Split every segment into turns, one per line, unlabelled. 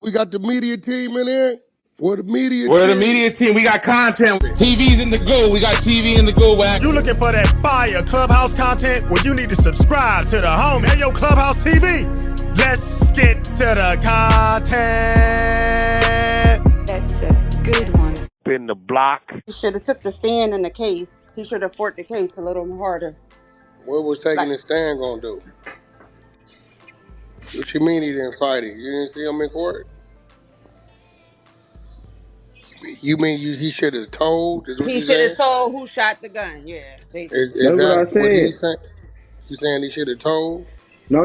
We got the media team in here. We're the media
We're the
team.
media team. We got content. TV's in the go. We got TV in the go, Wack.
You looking for that fire Clubhouse content? Well, you need to subscribe to the home. Hey, yo, Clubhouse TV. Let's get to the content.
That's a good one.
In the block.
He should have took the stand in the case. He should have fought the case a little harder.
What was taking the stand gonna do? What you mean he didn't fight it? You didn't see him in court? You mean he should have told? Is what
He
you
should
saying?
have told who shot the gun. Yeah.
Is
That's what I
that what he's
said.
saying? You saying he should have told?
No.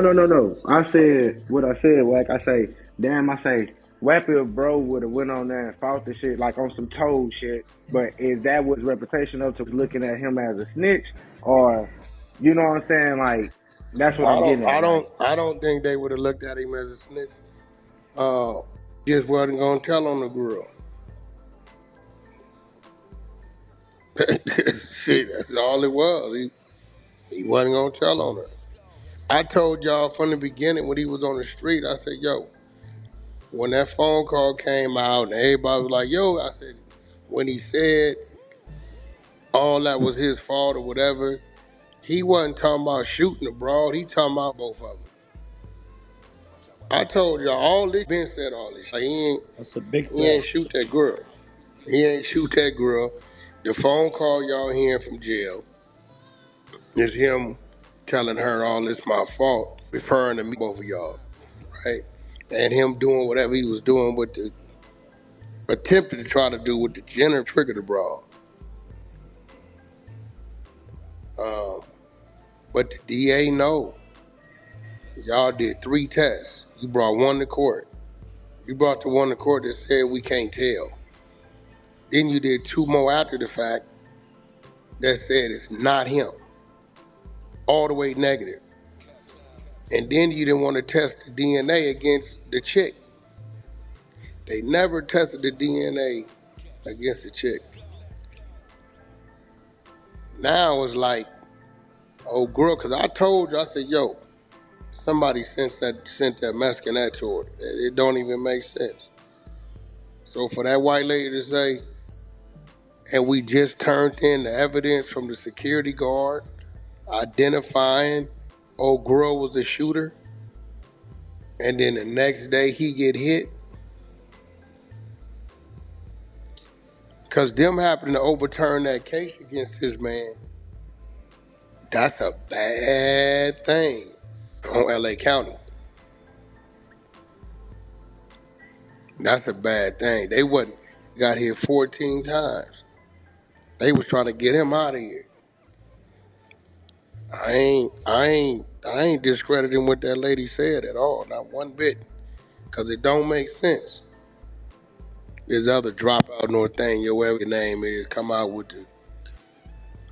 I said what I said. Like I say, damn. I say, Wappy if bro would have went on there and fought the shit like on some told shit. But is that what's reputation of to looking at him as a snitch, or you know what I'm saying? Like that's what I'm getting at.
I don't think they would have looked at him as a snitch. Just wasn't gonna tell on the girl. Shit, that's all it was. He wasn't gonna tell on her. I told y'all from the beginning when he was on the street, I said, yo, when that phone call came out and everybody was like, yo, I said, when he said all that was his fault or whatever, he wasn't talking about shooting abroad, he talking about both of them. I told y'all, all this, Ben said all this. Like, he ain't shoot that girl. He ain't shoot that girl. The phone call y'all hearing from jail is him telling her all this my fault, referring to me, both of y'all, right? And him doing whatever he was doing with the, attempting to try to do with the Jenner trigger the brawl. But the DA know. Y'all did 3 tests. You brought one to court. You brought the one to court that said we can't tell. Then you did 2 more after the fact that said it's not him. All the way negative. And then you didn't want to test the DNA against the chick. They never tested the DNA against the chick. Now it's like, oh girl, because I told you, I said, yo, somebody sent that mescaline to her. It don't even make sense. So for that white lady to say, and we just turned in the evidence from the security guard identifying old girl was the shooter, and then the next day he get hit, because them happened to overturn that case against this man, that's a bad thing on LA County. That's a bad thing. They got here 14 times. They was trying to get him out of here. I ain't discrediting what that lady said at all, not one bit, because it don't make sense. There's other dropout Northaniel, whatever your name is, come out with the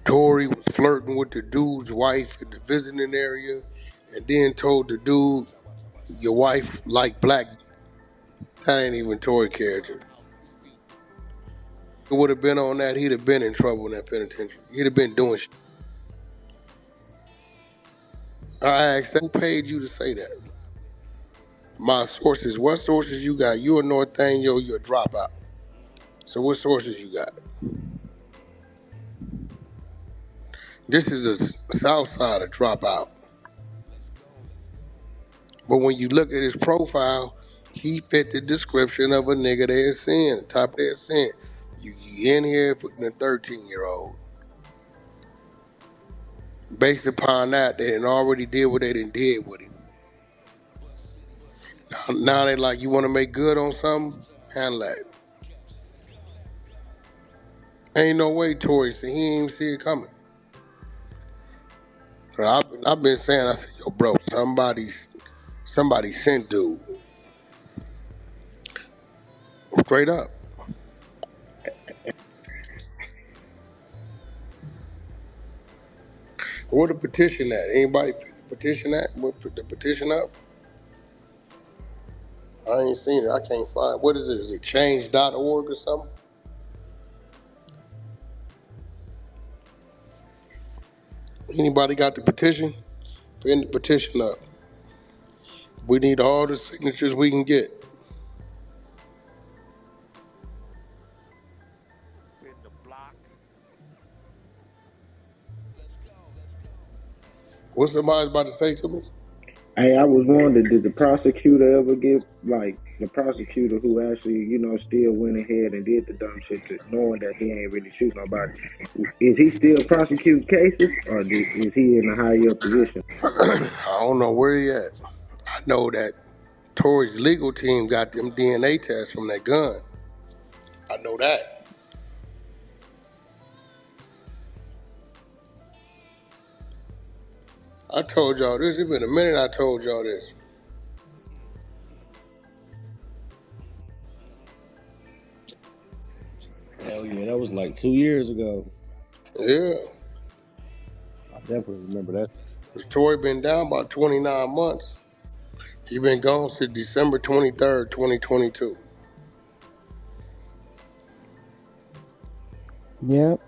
Tory was flirting with the dude's wife in the visiting area, and then told the dude, your wife like black. That ain't even Tory character. It would have been on that, he'd have been in trouble in that penitentiary. He'd have been doing shit. I asked, who paid you to say that? My sources. What sources you got? You a Northaniel, you a dropout. So what sources you got? This is a South Side of dropout. But when you look at his profile, he fit the description of a nigga that's sin, top of their sin. You in here for the 13-year-old. Based upon that, they didn't already did what they didn't did with him. Now they like, you want to make good on something? Handle that. Ain't no way Tory said he ain't even see it coming. So I've been saying, I said, yo, bro, somebody sent dude. Straight up. Where the petition at? Anybody petition that? Put the petition up? I ain't seen it. I can't find. What is it? Is it change.org or something? Anybody got the petition? Pin the petition up. We need all the signatures we can get. What somebody's about to say to me?
Hey, I was wondering, did the prosecutor ever get like the prosecutor who actually, still went ahead and did the dumb shit, knowing that he ain't really shoot nobody? Is he still prosecuting cases, or is he in a higher position?
I don't know where he at. I know that Tory's legal team got them DNA tests from that gun. I know that. I told y'all this. It's been a minute I told y'all this.
Hell yeah, that was like 2 years ago.
Yeah.
I definitely remember that.
Tory been down about 29 months. He been gone since December 23rd, 2022.
Yep.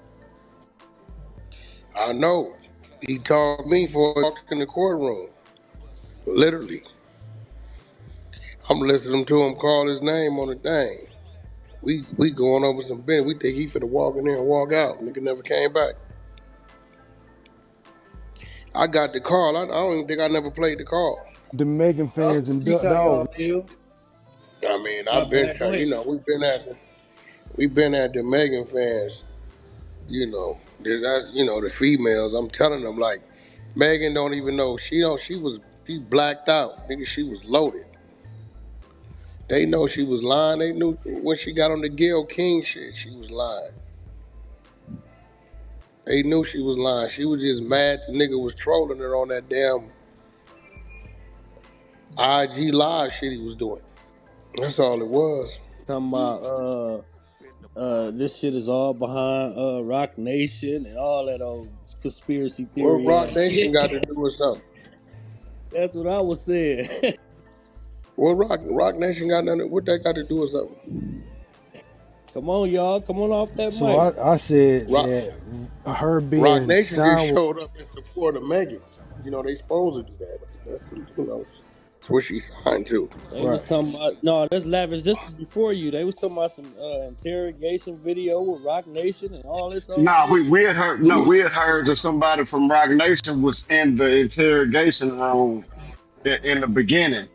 I know. He told me before I walked in the courtroom. Literally. I'm listening to him call his name on the thing. We going over some business. We think he finna walk in there and walk out. Nigga never came back. I got the call. I don't even think I never played the call.
The Megan fans and
Speak
Duck
on
Dog.
y'all bill.
I mean,
My
I've been
bad. Go
telling,
ahead.
we've been at the Megan fans, the females. I'm telling them like, Megan don't even know. She blacked out. Nigga, she was loaded. They know she was lying. They knew when she got on the Gayle King shit, she was lying. They knew she was lying. She was just mad the nigga was trolling her on that damn IG live shit he was doing. That's all it was.
Talking about this shit is all behind Rock Nation and all that old conspiracy
What
theory
Rock
ass
Nation
shit.
got to do with something?
That's what I was saying.
What Rock Nation got nothing? What that got to do with something?
Come on, y'all. Come on off that
So
mic.
I said
Rock
that her
Rock
being
Nation just
sound.
showed up in support of Megan. They supposed to do that. That's what she signed to.
They was
Right.
talking about no, that's lavish. This was before you. They was talking about some interrogation video with Rock Nation and all this old
Nah,
shit.
we had heard that somebody from Rock Nation was in the interrogation room in the beginning.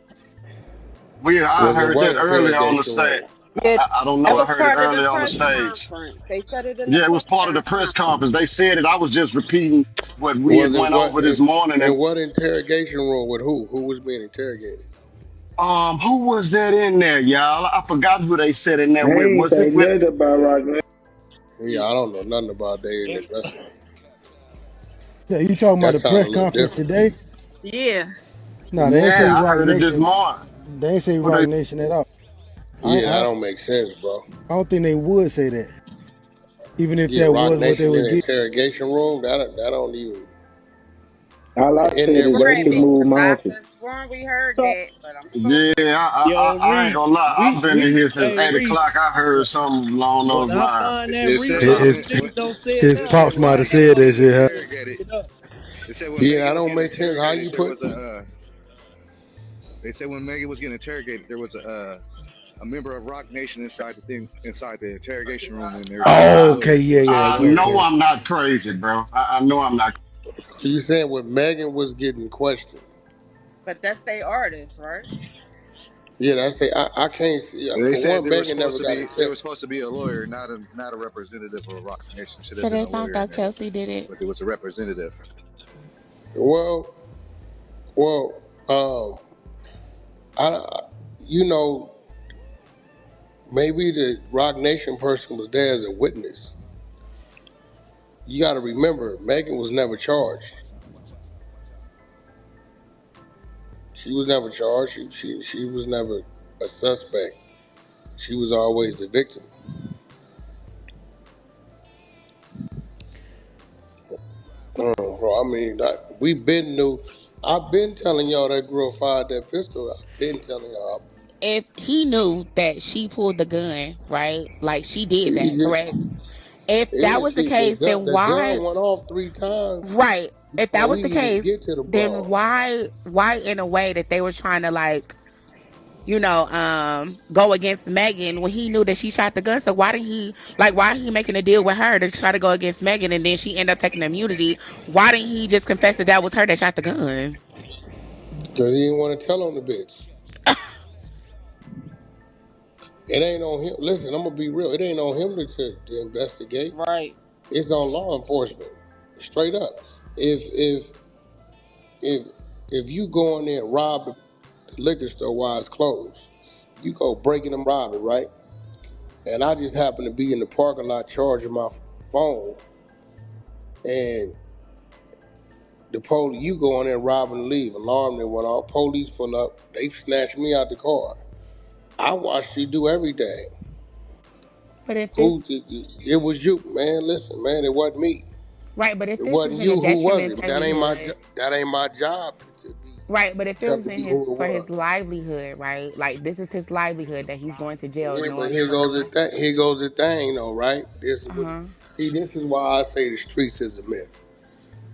I
Was in
heard
what
that earlier on the
interrogation
stage.
room?
Yeah,
I don't know.
that
I
was
heard it
part of the
earlier on the
press
stage.
conference. They said it in the
Yeah, it
press
was part of the press
conference.
conference. They said it. I was just repeating what we had
Was it
went
what
over this morning.
in
And
what interrogation room with who? Who was being interrogated?
who was that in there, y'all? I forgot who they said in there
They
with.
ain't
Was
say
it with?
nothing about Rock Nation.
Yeah, I don't know nothing about they in the
It,
investigation.
Yeah, you talking about
That
the
sounds
press
a little
conference
different.
today?
Yeah.
No, they ain't say
Yeah, I
Rock
heard it this
Nation.
morning.
They ain't say
Who
Rock
they?
Nation at all. I
Yeah, that
I,
don't make sense, bro.
I don't think they would say that, even if
Yeah,
that
Rock
was what they
Nation in
was
the
getting.
interrogation room. That don't even
All I
in
said
there
is
with
they
Right,
should
who?
move
because I
mountains.
could have sworn we heard
So,
that, but I'm supposed
Yeah,
to.
I,
yo,
I ain't
Reese,
gonna lie. I've been in
Reese,
here since
hey
8 o'clock.
Reese.
I heard
When
something along
when
those
I
lines.
find that
It said
His
replay,
when
his,
please
when
don't say
his
it
enough.
said
pops
when
might have
Megan
said
was
that
getting
shit. Huh?
interrogated.
It up.
It said when
Yeah,
Megan
that
was
don't
getting
make sense. How
interrogated,
you
there
put?
was a. They said when Megan was getting interrogated, there was a member of Rock Nation inside the thing inside the interrogation room and everything.
Oh,
It
I,
okay,
was.
yeah, yeah,
Yeah,
I
okay,
when
know
okay.
I'm not crazy, bro. I know I'm not.
you saying when Megan was getting questioned?
But that's their artist, right?
Yeah, that's the I can't see.
They
For
said
one, Megan never got a
there
check.
was supposed to be a lawyer, not a representative of Rock Nation. Should
So
have been
they
a
found
lawyer in
out
there,
Kelsey did it.
but there was a representative.
Well, well, I, you know, maybe the Rock Nation person was there as a witness. You got to remember, Megan was never charged. She was never charged. She was never a suspect. She was always the victim. Bro, I mean, we been knew. I've been telling y'all that girl fired that pistol. I've been telling y'all.
If he knew that she pulled the gun, right? Like she did that,
Yeah,
correct? If that was the
see, the
case,
gun,
then
the
why
gun went off 3 times
right. If that
before
was
he
the
even
case,
get to the
then
ball.
why in a way that they were trying to like go against Megan when he knew that she shot the gun. So why didn't he making a deal with her to try to go against Megan and then she ended up taking immunity? Why didn't he just confess that that was her that shot the gun?
Because he didn't want to tell on the bitch. It ain't on him. Listen, I'm gonna be real. It ain't on him to investigate.
Right.
It's on law enforcement. Straight up. If if if you go in there and rob the liquor store while it's closed, you go breaking and robbing, right? And I just happen to be in the parking lot charging my phone, and the police, you go in there robbing and leave. Alarm that went off. Police pull up. They snatch me out the car. I watched you do everything.
But if this
Who? It was you, man. Listen, man. It wasn't me.
right, but if
It
this was
wasn't
in a
you. Who was
detriment's
it? That ain't my.
livelihood,
That ain't my job to be
right? But if it
tell
was
you
in his
who it
for his
was.
livelihood, right? Like this is his livelihood that he's going to jail
Yeah, but
knowing the
here goes the
person.
thing. Here goes the thing, though, right? This is
Uh
what.
huh.
See, this is why I say the streets is a myth.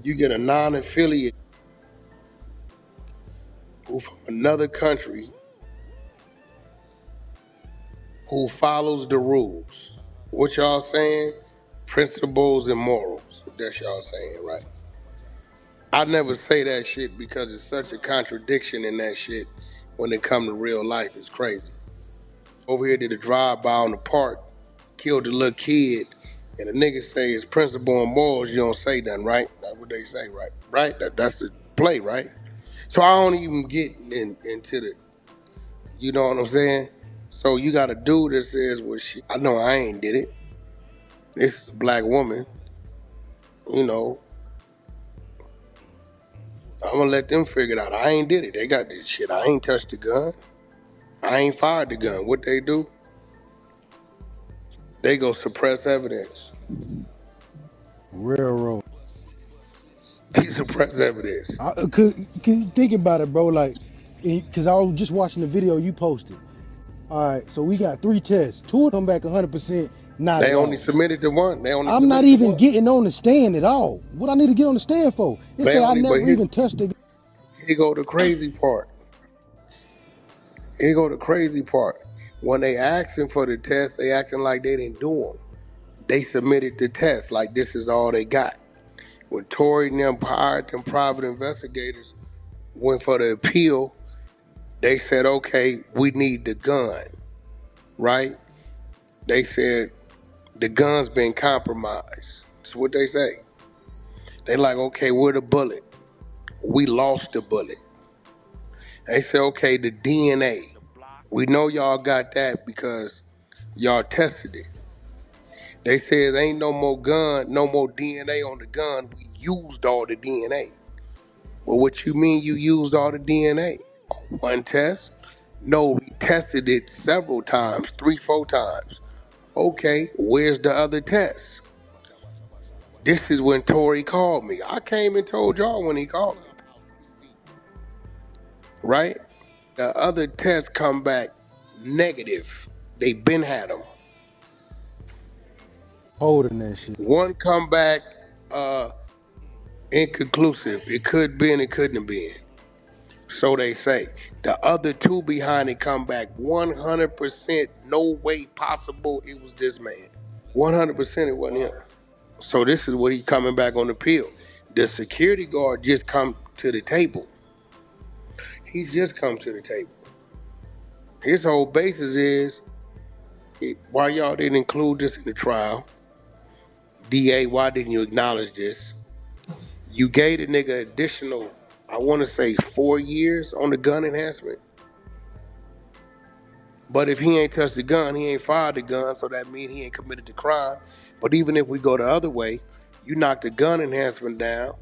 You get a non-affiliate who from another country who follows the rules. What y'all saying? Principles and morals. That's y'all saying, right? I never say that shit because it's such a contradiction in that shit when it come to real life. It's crazy. Over here did a drive-by on the park, killed a little kid, and the niggas say it's principle and morals, you don't say nothing, right? That's what they say, right? Right? That's the play, right? So I don't even get into the, you know what I'm saying? So you got a dude that says, well, shit, I know I ain't did it. This is a black woman, you know, I'm gonna let them figure it out. I ain't did it. They got this shit. I ain't touched the gun. I ain't fired the gun. What they do? They go suppress evidence.
Railroad.
They suppress evidence.
Could you think about it, bro? Like, because I was just watching the video you posted. All right, so we got 3 tests. 2 of them come back 100% not
They
at
only
all.
submitted to one. They only
I'm not
submitted to
even
one.
getting on the stand at all. What I need to get on the stand for? It
They
say I
only, but
never even touched the.
here go the crazy part. Here go the crazy part. When they asking for the test, they acting like they didn't do them. They submitted the test like this is all they got. When Tory and them hired them private investigators, went for the appeal, they said, okay, we need the gun, right? They said the gun's been compromised. That's what they say. They like, okay, where the bullet? We lost the bullet. They say, okay, the DNA. We know y'all got that because y'all tested it. They said ain't no more gun, no more DNA on the gun. We used all the DNA. Well, what you mean you used all the DNA? On one test? No, we tested it several times, 3, 4 times. Okay, where's the other test? This is when Tory called me. I came and told y'all when he called me, right? The other tests come back negative. They been had them.
Holding that shit.
One come back inconclusive. It could be and it couldn't have been. So they say. The other 2 behind it come back 100% no way possible it was this man. 100% it wasn't him. So this is what he coming back on the appeal. The security guard just come to the table. He's just come to the table. His whole basis is, why y'all didn't include this in the trial? DA, why didn't you acknowledge this? You gave the nigga additional, I want to say 4 years on the gun enhancement. But if he ain't touched the gun, he ain't fired the gun, so that means he ain't committed the crime. But even if we go the other way, you knock the gun enhancement down,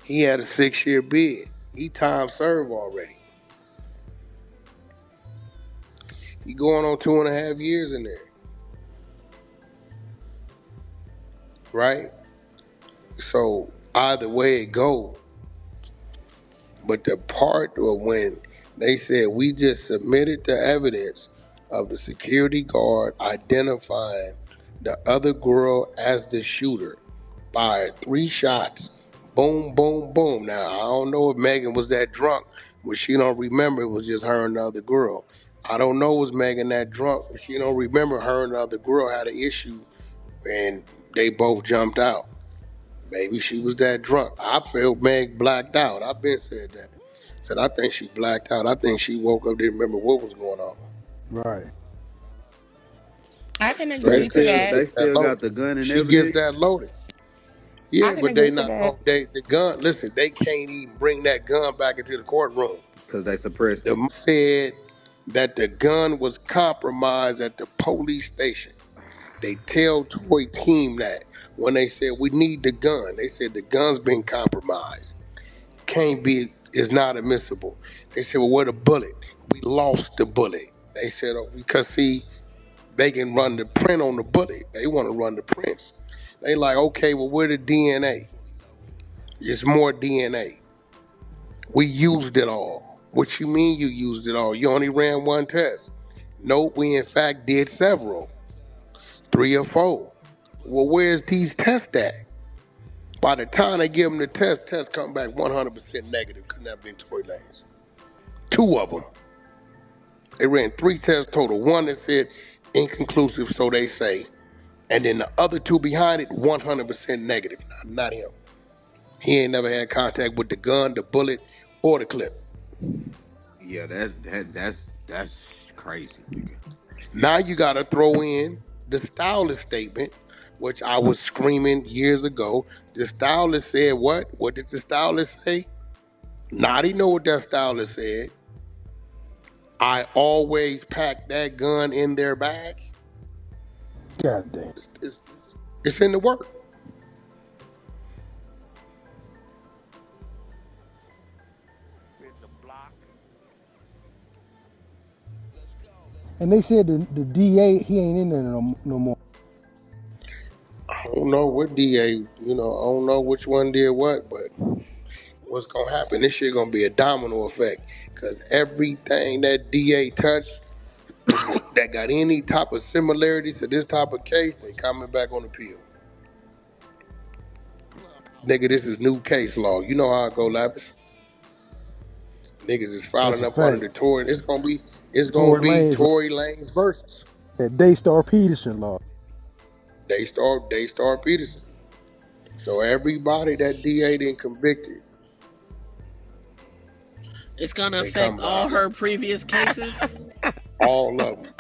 he had a 6-year bid. He time served already. He going on 2.5 years in there, right? So either way it go, but the part of when they said we just submitted the evidence of the security guard identifying the other girl as the shooter, fired 3 shots, boom, boom, boom. Now I don't know if Megan was that drunk, but she don't remember it was just her and the other girl. I don't know was Megan that drunk, but she don't remember her and the other girl had an issue and they both jumped out. Maybe she was that drunk. I felt Meg blacked out. I've been said that. Said I think she blacked out. I think she woke up, didn't remember what was going on.
Right.
I can
So
They
agree to
still
that.
they
gets that
still got
loaded.
the gun and
She gets
everything.
that loaded.
I
Yeah,
can
but
agree
they
to
not
that.
going the gun, listen, they can't even bring that gun back into the courtroom.
Because they suppressed
The
it.
mom said that the gun was compromised at the police station. They tell Toy team that when they said we need the gun, they said the gun's been compromised. Can't be, is not admissible. They said, well, where the bullet? We lost the bullet. They said, oh, because see, they can run the print on the bullet. They want to run the prints. They like, okay, well, where the DNA? It's more DNA. We used it all. What you mean you used it all? You only ran one test. No, we in fact did several, 3 or 4. Well, where's these tests at? By the time they give them the test come back 100% negative. Couldn't have been Tory Lanez. 2 of them. They ran 3 tests total. One that said inconclusive, so they say. And then the other 2 behind it, 100% negative. Not him. He ain't never had contact with the gun, the bullet, or the clip.
Yeah, that's crazy, nigga.
Now you got to throw in the stylist statement, which I was screaming years ago. The stylist said what? What did the stylist say? Naughty know what that stylist said. I always pack that gun in their bag.
God damn.
It's, it's in the work.
And they said the DA, he ain't in there no more.
I don't know what DA, I don't know which one did what, but what's gonna happen? This shit gonna be a domino effect. Cause everything that DA touched that got any type of similarities to this type of case, they coming back on appeal. Nigga, this is new case law. You know how I go, Lavish. Niggas is
That's
filing
a
up under
fact.
the Tory. It's gonna
Tory
be
Lanez,
Tory Lanez versus
that Daystar Peterson law.
Daystar Peterson. So everybody that DA didn't convicted,
It's gonna
they
affect
come
all
back.
her previous cases.
All of them.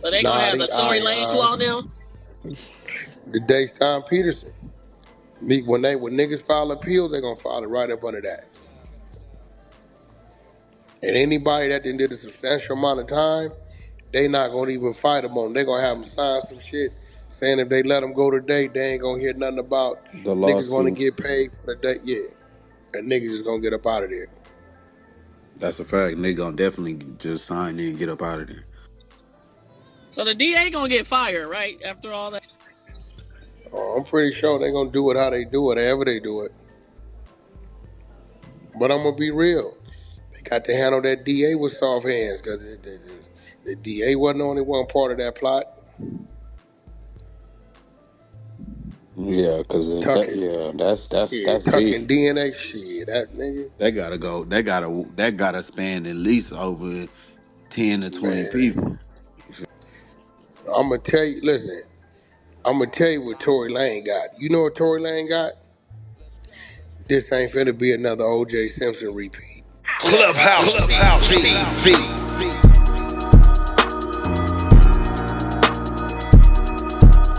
So they gonna have the
Naughty,
Tory Lanez law now.
the Daystar Peterson. When niggas file appeals, they gonna file it right up under that. And anybody that did a substantial amount of time, they not gonna even fight them on. They gonna have them sign some shit saying if they let them go today, they ain't gonna hear nothing about
The
niggas gonna
lawsuits.
get paid for the day. Yeah, and niggas is gonna get up out of there.
That's a fact. They gonna definitely just sign in and get up out of there.
So the DA gonna get fired, right? After all that.
I'm pretty sure they gonna do it how they do it, however they do it. But I'm gonna be real. They got to handle that DA with soft hands because the DA wasn't the only one part of that plot.
Yeah, cause
Tucking,
that's
tucking
big.
DNA shit. That nigga,
They gotta go. That gotta span at least over 10 to 20
man.
people.
I'm gonna tell you. Listen, I'm gonna tell you what Tory Lane got. You know what Tory Lane got? This ain't finna be another O.J. Simpson repeat.
Clubhouse TV.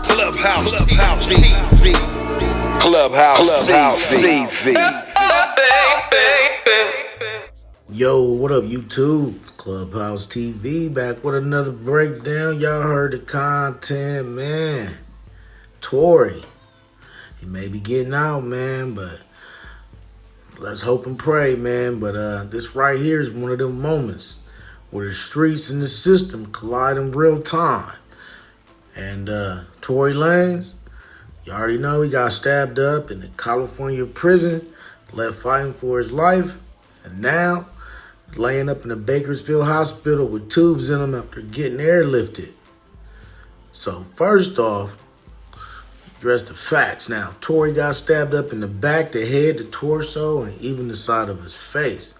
Clubhouse TV. Clubhouse TV.
Yo, what up, YouTube? It's Clubhouse TV back with another breakdown. Y'all heard the content, man. Tory, he may be getting out, man, but let's hope and pray, man. But this right here is one of them moments where the streets and the system collide in real time. And Tory Lanez, you already know he got stabbed up in the California prison, left fighting for his life, and now laying up in the Bakersfield hospital with tubes in him after getting airlifted. So first off, Address the facts now. Tory got stabbed up in the back, the head, the torso, and even the side of his face.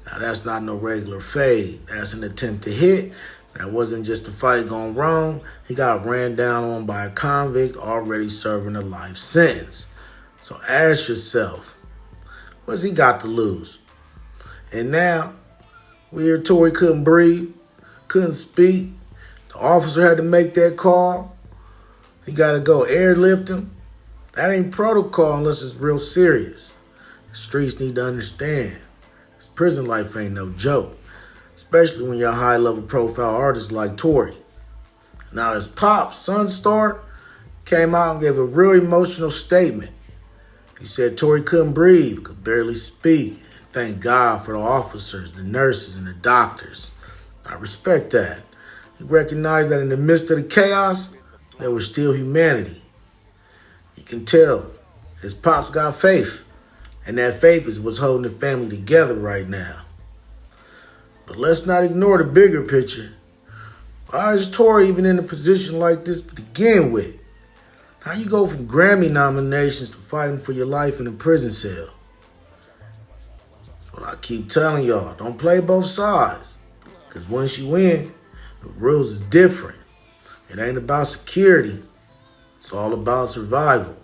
Now, that's not no regular fade. That's an attempt to hit. That wasn't just a fight gone wrong. He got ran down on by a convict already serving a life sentence. So ask yourself, what's he got to lose? And now, we hear Tory couldn't breathe, couldn't speak. The officer had to make that call. He got to go airlift him. That ain't protocol unless it's real serious. The streets need to understand. This prison life ain't no joke, especially when you're a high-level profile artist like Tory. Now, his pop, Sunstar, came out and gave a real emotional statement. He said Tory couldn't breathe, could barely speak. Thank God for the officers, the nurses, and the doctors. I respect that. He recognized that in the midst of the chaos, there was still humanity. You can tell his pops got faith, and that faith is what's holding the family together right now. But let's not ignore the bigger picture. Why is Tory even in a position like this to begin with? How you go from Grammy nominations to fighting for your life in a prison cell? That's what I keep telling y'all. Don't play both sides. Because once you win, the rules is different. It ain't about security. It's all about survival.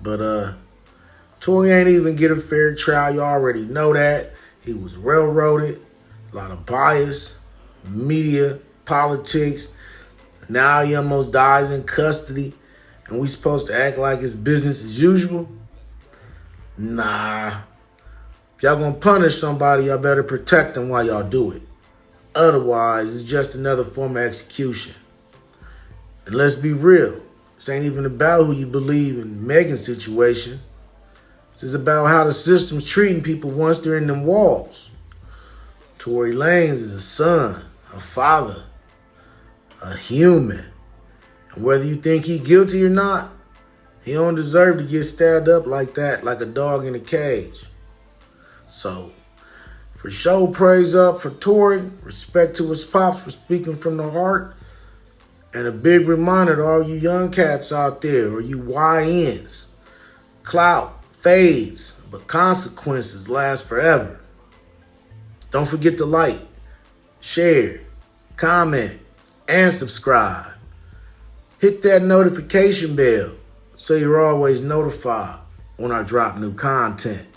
But Tory ain't even get a fair trial. You already know that. He was railroaded. A lot of bias, media, politics. Now he almost dies in custody. And we supposed to act like it's business as usual? Nah. If y'all gonna punish somebody, y'all better protect them while y'all do it. Otherwise, it's just another form of execution. And let's be real. This ain't even about who you believe in Megan's situation. This is about how the system's treating people once they're in them walls. Tory Lanez is a son, a father, a human. And whether you think he guilty or not, he don't deserve to get stabbed up like that, like a dog in a cage. So, for sure, praise up for Tory, respect to his pops for speaking from the heart, and a big reminder to all you young cats out there, or you YNs. Clout fades, but consequences last forever. Don't forget to like, share, comment, and subscribe. Hit that notification bell so you're always notified when I drop new content.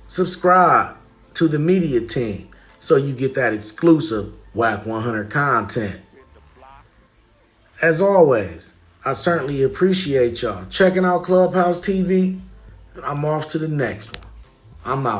Subscribe to the media team so you get that exclusive Wack 100 content. As always, I certainly appreciate y'all checking out Clubhouse TV, and I'm off to the next one. I'm out.